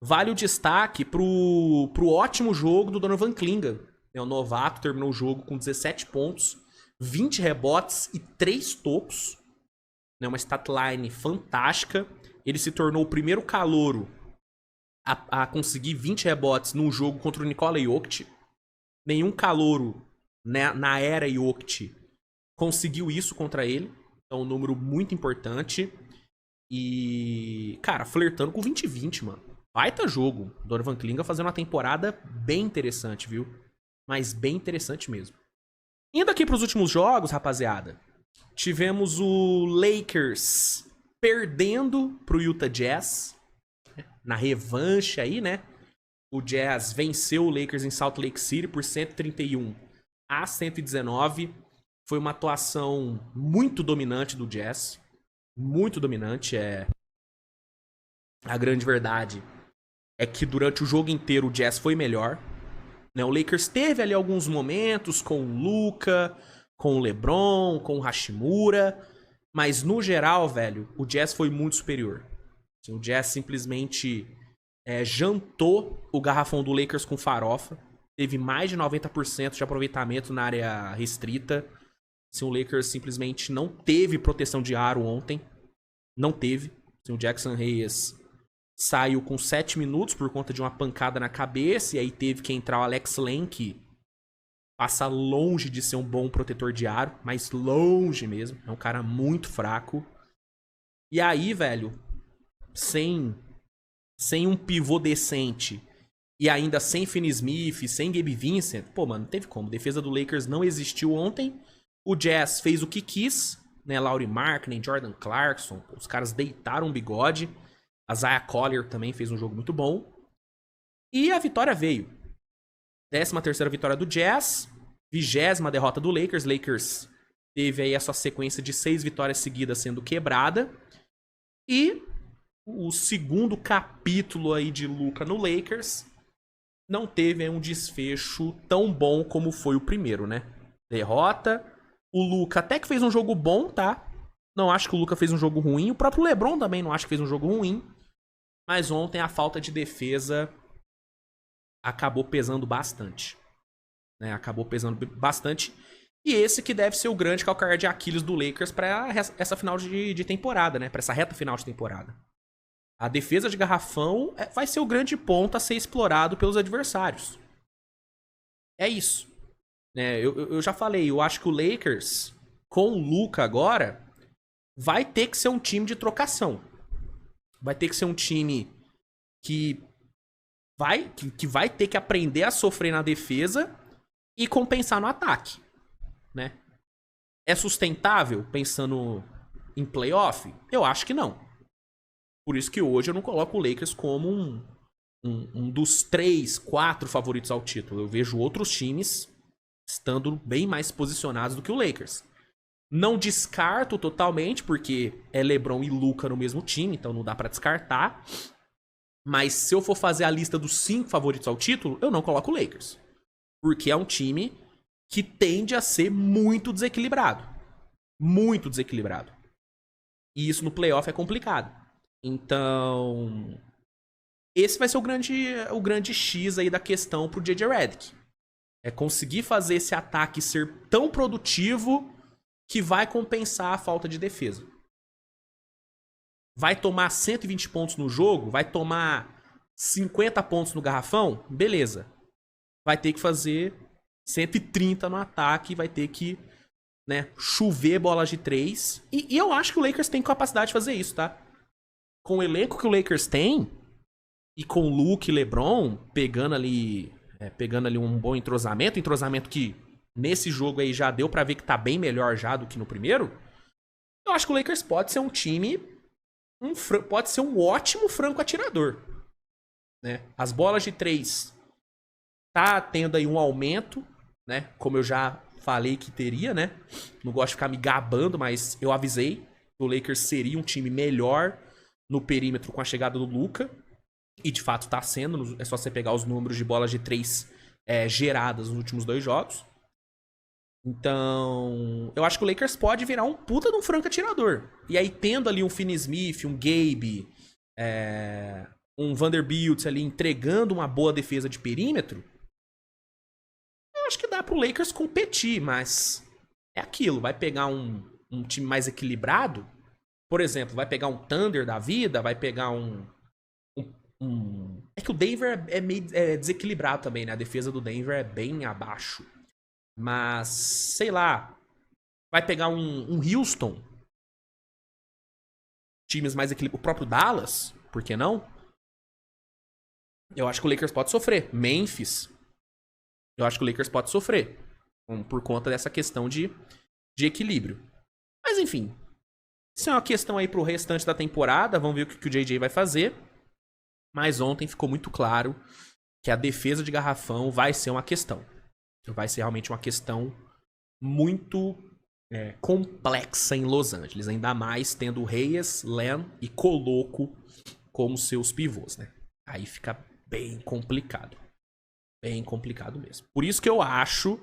vale o destaque pro ótimo jogo do Donovan Clingan. O novato terminou o jogo com 17 pontos, 20 rebotes e 3 tocos. Uma statline fantástica. Ele se tornou o primeiro calouro a conseguir 20 rebotes num jogo contra o Nikola Jokic. Nenhum calouro, né, na era Jokic conseguiu isso contra ele. Então, um número muito importante. E, cara, flertando com 20-20, mano. Baita jogo. Donovan Clingan fazendo uma temporada bem interessante, viu? Mas bem interessante mesmo. Indo aqui pros últimos jogos, rapaziada. Tivemos o Lakers perdendo pro Utah Jazz. Na revanche aí, né? O Jazz venceu o Lakers em Salt Lake City por 131-119. Foi uma atuação muito dominante do Jazz. Muito dominante. A grande verdade é que durante o jogo inteiro o Jazz foi melhor. O Lakers teve ali alguns momentos com o Luka, com o LeBron, com o Hashimura. Mas no geral, velho, o Jazz foi muito superior. O Jazz simplesmente jantou o garrafão do Lakers com farofa. Teve mais de 90% de aproveitamento na área restrita. O Lakers simplesmente não teve proteção de aro ontem. Não teve. O Jackson Hayes saiu com 7 minutos por conta de uma pancada na cabeça. E aí teve que entrar o Alex Len, que passa longe de ser um bom protetor de aro. Mas longe mesmo. É um cara muito fraco. E aí, velho, sem um pivô decente e ainda sem Finney Smith, sem Gabe Vincent, pô, mano, não teve como. A defesa do Lakers não existiu ontem. O Jazz fez o que quis, né? Lauri Markkanen, Jordan Clarkson, os caras deitaram o bigode. A Zaya Collier também fez um jogo muito bom. E a vitória veio. 13ª vitória do Jazz, 20ª derrota do Lakers. Lakers teve aí a sua sequência de 6 vitórias seguidas sendo quebrada. E o segundo capítulo aí de Luka no Lakers não teve um desfecho tão bom como foi o primeiro, né? Derrota. O Luka até que fez um jogo bom, tá? Não acho que o Luka fez um jogo ruim. O próprio LeBron também não acho que fez um jogo ruim. Mas ontem a falta de defesa acabou pesando bastante. Né? Acabou pesando bastante. E esse que deve ser o grande calcanhar de Aquiles do Lakers pra essa final de temporada, né? Pra essa reta final de temporada. A defesa de garrafão vai ser o grande ponto a ser explorado pelos adversários. É isso. Eu já falei, eu acho que o Lakers, com o Luka agora, vai ter que ser um time de trocação. Vai ter que ser um time que vai ter que aprender a sofrer na defesa e compensar no ataque. Né? É sustentável pensando em playoff? Eu acho que não. Por isso que hoje eu não coloco o Lakers como um dos 3, 4 favoritos ao título. Eu vejo outros times estando bem mais posicionados do que o Lakers. Não descarto totalmente, porque é LeBron e Luka no mesmo time, então não dá pra descartar. Mas se eu for fazer a lista dos 5 favoritos ao título, eu não coloco o Lakers. Porque é um time que tende a ser muito desequilibrado. Muito desequilibrado. E isso no playoff é complicado. Então, esse vai ser o grande X aí da questão pro J.J. Redick. É conseguir fazer esse ataque ser tão produtivo que vai compensar a falta de defesa. Vai tomar 120 pontos no jogo? Vai tomar 50 pontos no garrafão? Beleza. Vai ter que fazer 130 no ataque, vai ter que, né, chover bolas de 3. E eu acho que o Lakers tem capacidade de fazer isso, tá? Com o elenco que o Lakers tem, e com o Luke e LeBron pegando ali um bom entrosamento que nesse jogo aí já deu pra ver que tá bem melhor já do que no primeiro, eu acho que o Lakers pode ser um time, pode ser um ótimo franco atirador, né? As bolas de 3 tá tendo aí um aumento, né? Como eu já falei que teria, né? Não gosto de ficar me gabando, mas eu avisei que o Lakers seria um time melhor no perímetro com a chegada do Luka. E de fato tá sendo, é só você pegar os números de bolas de 3 geradas nos últimos 2 jogos. Então, eu acho que o Lakers pode virar um puta de um franco atirador. E aí, tendo ali um Finney-Smith, um Gabe, um Vanderbilt ali entregando uma boa defesa de perímetro, eu acho que dá pro Lakers competir, mas é aquilo, vai pegar um time mais equilibrado, por exemplo, vai pegar um Thunder da vida, vai pegar é que o Denver é meio desequilibrado também, né? A defesa do Denver é bem abaixo. Mas, sei lá, vai pegar um Houston, times mais equilibrados, o próprio Dallas, por que não? Eu acho que o Lakers pode sofrer. Memphis, eu acho que o Lakers pode sofrer por conta dessa questão de equilíbrio. Mas enfim, isso é uma questão aí pro restante da temporada. Vamos ver o que o JJ vai fazer. Mas ontem ficou muito claro que a defesa de garrafão vai ser uma questão. Vai ser realmente uma questão muito complexa em Los Angeles. Ainda mais tendo o Reyes, Len e Coloco como seus pivôs, né? Aí fica bem complicado. Bem complicado mesmo. Por isso que eu acho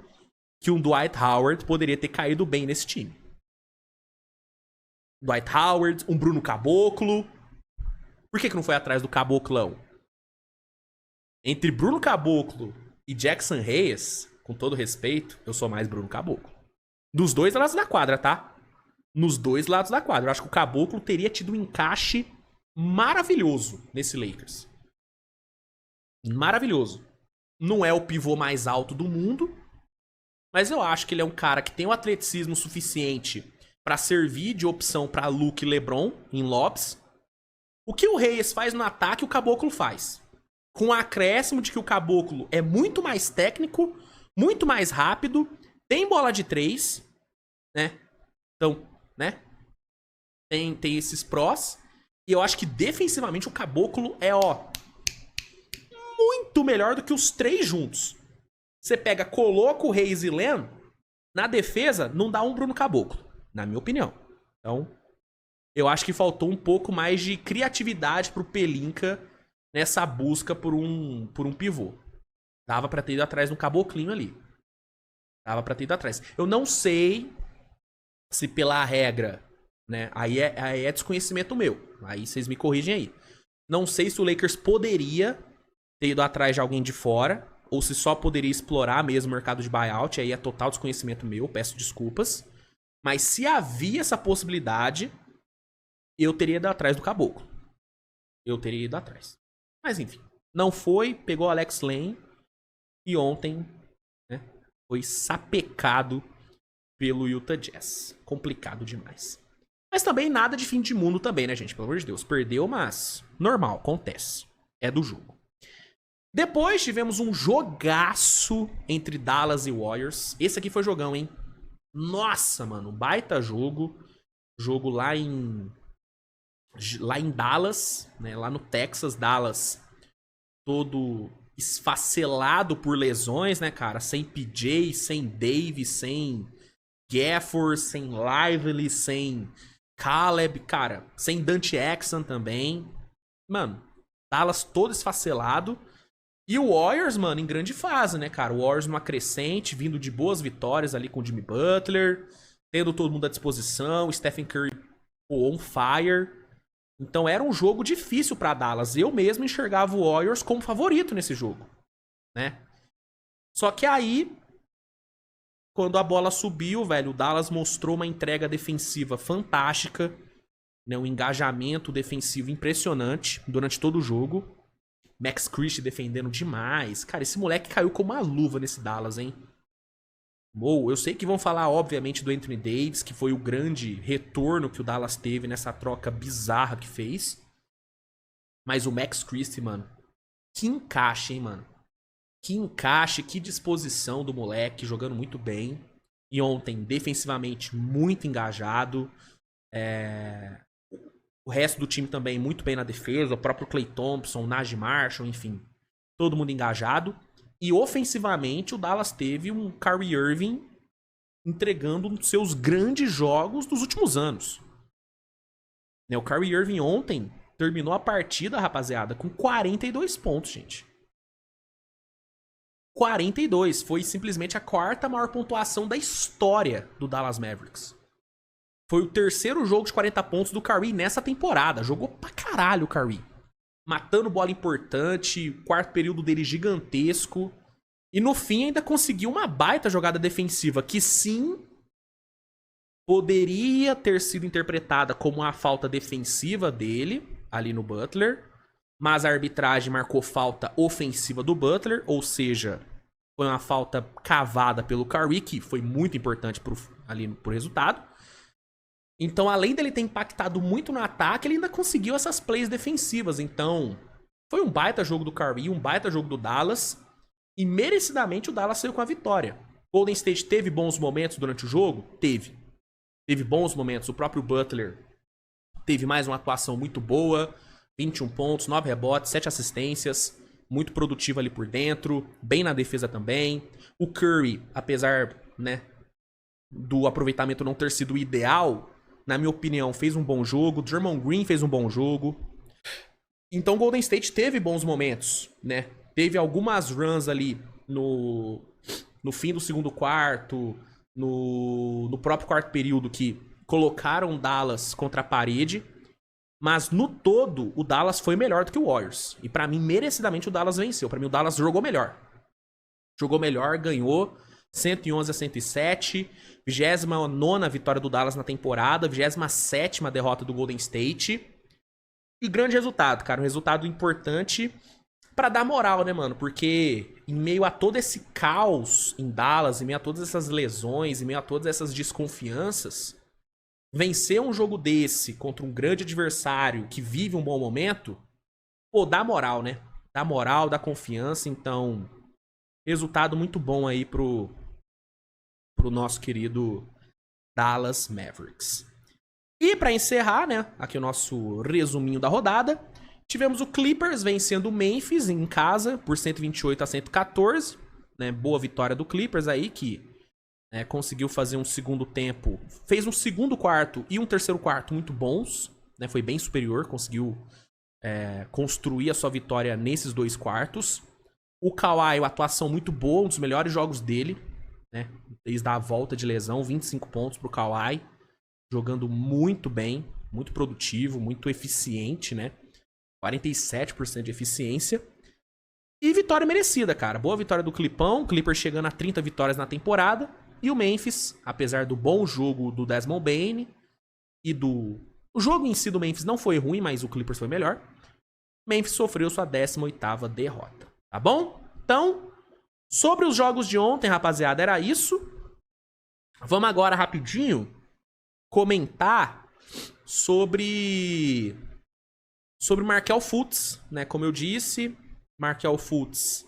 que um Dwight Howard poderia ter caído bem nesse time. Dwight Howard, um Bruno Caboclo. Por que não foi atrás do Caboclão? Entre Bruno Caboclo e Jackson Reyes, com todo respeito, eu sou mais Bruno Caboclo. Dos dois lados da quadra, tá? Nos dois lados da quadra. Eu acho que o Caboclo teria tido um encaixe maravilhoso nesse Lakers. Maravilhoso. Não é o pivô mais alto do mundo, mas eu acho que ele é um cara que tem o atleticismo suficiente pra servir de opção pra Luke e LeBron em lobs. O que o Reyes faz no ataque, o Caboclo faz. Com o acréscimo de que o Caboclo é muito mais técnico, muito mais rápido, tem bola de 3, né? Então, né? Tem esses prós. E eu acho que defensivamente o Caboclo é, muito melhor do que os 3 juntos. Você pega, coloca o Reyes e Len, na defesa, não dá um Bruno Caboclo, na minha opinião. Então, eu acho que faltou um pouco mais de criatividade pro Pelinka nessa busca por um pivô. Dava pra ter ido atrás de um caboclinho ali. Dava pra ter ido atrás. Eu não sei se pela regra, né? Aí é desconhecimento meu. Aí vocês me corrigem aí. Não sei se o Lakers poderia ter ido atrás de alguém de fora, ou se só poderia explorar mesmo o mercado de buyout. Aí é total desconhecimento meu, peço desculpas. Mas se havia essa possibilidade, eu teria ido atrás do Caboclo. Eu teria ido atrás. Mas enfim, não foi, pegou Alex Len e ontem, né, foi sapecado pelo Utah Jazz. Complicado demais. Mas também nada de fim de mundo também, né, gente? Pelo amor de Deus. Perdeu, mas normal, acontece. É do jogo. Depois tivemos um jogaço entre Dallas e Warriors. Esse aqui foi jogão, hein? Nossa, mano, baita jogo. Jogo lá em Dallas, né? Lá no Texas, Dallas todo esfacelado por lesões, né, cara? Sem PJ, sem Davis, sem Gafford, sem Lively, sem Caleb, cara, sem Dante Exum também. Mano, Dallas todo esfacelado. E o Warriors, mano, em grande fase, né, cara? O Warriors numa crescente, vindo de boas vitórias ali com o Jimmy Butler, tendo todo mundo à disposição, Stephen Curry on fire. Então era um jogo difícil pra Dallas. Eu mesmo enxergava o Warriors como favorito nesse jogo, né? Só que aí, quando a bola subiu, velho, o Dallas mostrou uma entrega defensiva fantástica, né? Um engajamento defensivo impressionante durante todo o jogo. Max Christie defendendo demais. Cara, esse moleque caiu como uma luva nesse Dallas, hein? Eu sei que vão falar, obviamente, do Anthony Davis, que foi o grande retorno que o Dallas teve nessa troca bizarra que fez. Mas o Max Christie, mano, que encaixe, hein, mano? Que encaixe, que disposição do moleque, jogando muito bem. E ontem, defensivamente, muito engajado. O resto do time também muito bem na defesa. O próprio Klay Thompson, o Najee Marshall, enfim. Todo mundo engajado. E ofensivamente, o Dallas teve um Kyrie Irving entregando um dos seus grandes jogos dos últimos anos. O Kyrie Irving ontem terminou a partida, rapaziada, com 42 pontos, gente. 42. Foi simplesmente a quarta maior pontuação da história do Dallas Mavericks. Foi o terceiro jogo de 40 pontos do Kyrie nessa temporada. Jogou pra caralho o Kyrie. Matando bola importante, quarto período dele gigantesco. E no fim ainda conseguiu uma baita jogada defensiva, que sim, poderia ter sido interpretada como uma falta defensiva dele, ali no Butler. Mas a arbitragem marcou falta ofensiva do Butler, ou seja, foi uma falta cavada pelo Kyrie, que foi muito importante ali pro resultado. Então, além dele ter impactado muito no ataque, ele ainda conseguiu essas plays defensivas. Então, foi um baita jogo do Kyrie, um baita jogo do Dallas. E merecidamente o Dallas saiu com a vitória. Golden State teve bons momentos durante o jogo? Teve. Teve bons momentos. O próprio Butler teve mais uma atuação muito boa. 21 pontos, 9 rebotes, 7 assistências. Muito produtivo ali por dentro. Bem na defesa também. O Curry, apesar, né, do aproveitamento não ter sido ideal, na minha opinião, fez um bom jogo. O Draymond Green fez um bom jogo. Então, o Golden State teve bons momentos, né? Teve algumas runs ali no fim do segundo quarto, no próprio quarto período, que colocaram o Dallas contra a parede. Mas, no todo, o Dallas foi melhor do que o Warriors. E, pra mim, merecidamente, o Dallas venceu. Pra mim, o Dallas jogou melhor. Jogou melhor, ganhou. 111-107, 29ª vitória do Dallas na temporada, 27ª derrota do Golden State. E grande resultado, cara, um resultado importante pra dar moral, né, mano? Porque em meio a todo esse caos em Dallas, em meio a todas essas lesões, em meio a todas essas desconfianças, vencer um jogo desse contra um grande adversário que vive um bom momento, pô, dá moral, né? Dá moral, dá confiança, então resultado muito bom aí pro nosso querido Dallas Mavericks. E pra encerrar, né, aqui o nosso resuminho da rodada, tivemos o Clippers vencendo o Memphis em casa por 128-114, né, boa vitória do Clippers aí, que conseguiu fazer um segundo tempo, fez um segundo quarto e um terceiro quarto muito bons, né, foi bem superior, conseguiu construir a sua vitória nesses dois quartos. O Kawhi, uma atuação muito boa, um dos melhores jogos dele, né? Desde a volta de lesão, 25 pontos pro Kawhi. Jogando muito bem, muito produtivo, muito eficiente, né? 47% de eficiência. E vitória merecida, cara. Boa vitória do Clipão. Clippers chegando a 30 vitórias na temporada. E o Memphis, apesar do bom jogo do Desmond Bane e do... O jogo em si do Memphis não foi ruim, mas o Clippers foi melhor. Memphis sofreu sua 18ª derrota. Tá bom? Então, sobre os jogos de ontem, rapaziada, era isso. Vamos agora rapidinho comentar sobre Markelle Fultz, né? Como eu disse, Markelle Fultz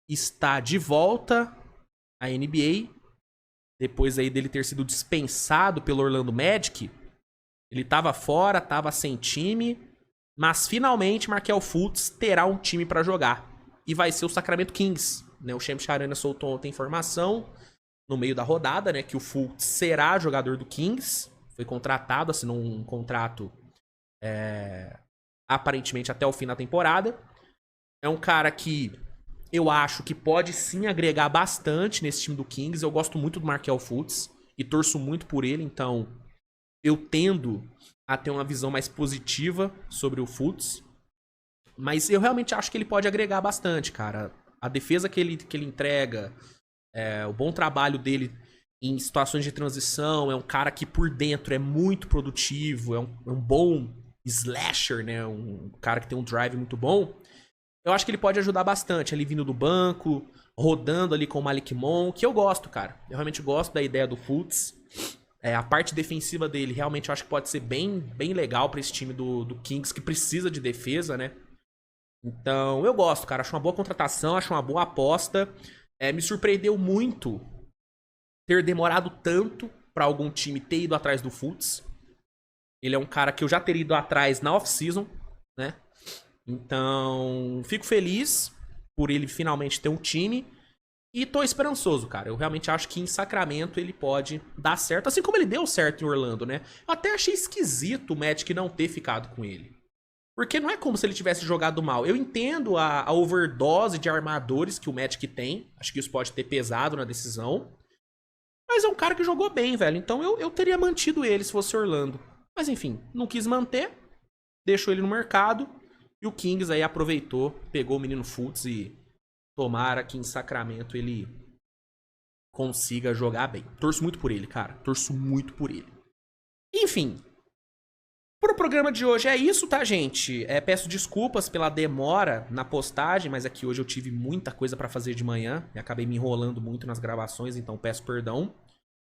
está de volta à NBA. Depois aí dele ter sido dispensado pelo Orlando Magic. Ele estava fora, estava sem time. Mas finalmente Markelle Fultz terá um time para jogar. E vai ser o Sacramento Kings, né? O Shams Charania soltou ontem informação no meio da rodada, né? Que o Fultz será jogador do Kings. Foi contratado, assinou um contrato aparentemente até o fim da temporada. É um cara que eu acho que pode sim agregar bastante nesse time do Kings. Eu gosto muito do Markelle Fultz e torço muito por ele, então eu tendo a ter uma visão mais positiva sobre o Fultz. Mas eu realmente acho que ele pode agregar bastante, cara. A defesa que ele entrega, o bom trabalho dele em situações de transição, é um cara que por dentro é muito produtivo, é um bom slasher, né? Um cara que tem um drive muito bom. Eu acho que ele pode ajudar bastante, ali vindo do banco, rodando ali com o Malik Monk, que eu gosto, cara. Eu realmente gosto da ideia do Fultz. A parte defensiva dele, realmente, eu acho que pode ser bem, bem legal pra esse time do Kings, que precisa de defesa, né? Então, eu gosto, cara. Acho uma boa contratação, acho uma boa aposta. Me surpreendeu muito ter demorado tanto pra algum time ter ido atrás do Fultz. Ele é um cara que eu já teria ido atrás na off-season, né? Então, fico feliz por ele finalmente ter um time. E tô esperançoso, cara. Eu realmente acho que em Sacramento ele pode dar certo. Assim como ele deu certo em Orlando, né? Eu até achei esquisito o Magic não ter ficado com ele. Porque não é como se ele tivesse jogado mal. Eu entendo a overdose de armadores que o Magic tem. Acho que isso pode ter pesado na decisão. Mas é um cara que jogou bem, velho. Então eu teria mantido ele se fosse Orlando. Mas enfim, não quis manter. Deixou ele no mercado. E o Kings aí aproveitou, pegou o menino Fultz e tomara que em Sacramento ele consiga jogar bem. Torço muito por ele, cara. Torço muito por ele. Enfim. Pro programa de hoje é isso, tá, gente? Peço desculpas pela demora na postagem, mas aqui hoje eu tive muita coisa pra fazer de manhã e acabei me enrolando muito nas gravações, então peço perdão.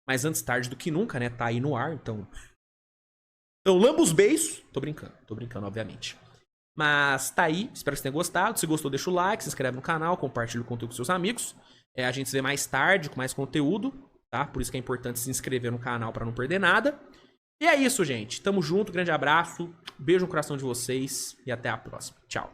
Mas antes tarde do que nunca, né? Tá aí no ar, então... Então, lamba os beijos. Tô brincando, obviamente. Mas tá aí, espero que você tenha gostado. Se gostou, deixa o like, se inscreve no canal, compartilha o conteúdo com seus amigos. A gente se vê mais tarde com mais conteúdo, tá? Por isso que é importante se inscrever no canal pra não perder nada. E é isso, gente. Tamo junto, grande abraço, beijo no coração de vocês e até a próxima. Tchau.